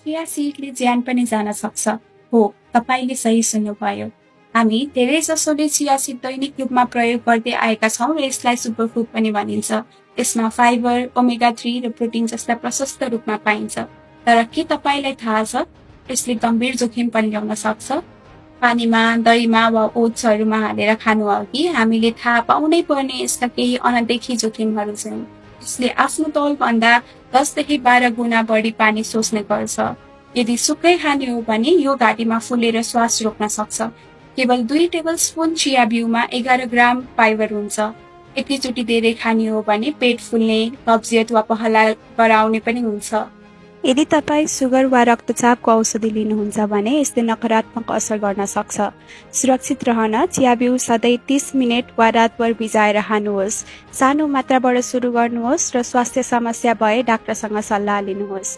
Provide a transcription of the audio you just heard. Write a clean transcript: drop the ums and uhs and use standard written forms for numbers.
चिया सिडले ज्यान पनि जान सक्छ। हो, तपाईँले सही सुन्नुभयो। हामी धेरैजसोले चिया सिड दैनिक रूपमा प्रयोग गर्दै आएका छौँ र यसलाई सुपरफुड पनि भनिन्छ। यसमा फाइबर, ओमेगा 3 र प्रोटिन जस्ता प्रशस्त रूपमा पाइन्छ। तर के तपाईँलाई थाहा छ यसले गम्भीर जोखिम पनि ल्याउन सक्छ? पानीमा, दहीमा वा ओट्सहरूमा हालेर खानु अघि हामीले थाहा पाउनै पर्ने यसका केही अनदेखी जोखिमहरू छन्। यसले आफ्नो तौलभन्दा 10 देखि 12 गुणा बढी पानी सोच्ने गर्छ। यदि सुक्खै खाने हो भने यो घाँटीमा फुलेर श्वास रोक्न सक्छ। केवल 2 टेबलस्पुन चिया बिउमा 11 ग्राम फाइबर हुन्छ। एकैचोटि धेरै खाने हो भने पेट फुल्ने, कब्जियत वा पहला गराउने पनि हुन्छ। यदि तपाईँ सुगर वा रक्तचापको औषधि लिनुहुन्छ भने यसले नकारात्मक असर गर्न सक्छ। सुरक्षित रहन चिया बिउ सधैँ 30 मिनेट वा रातभर भिजाएर खानुहोस्। सानो मात्राबाट सुरु गर्नुहोस् र स्वास्थ्य समस्या भए डाक्टरसँग सल्लाह लिनुहोस्।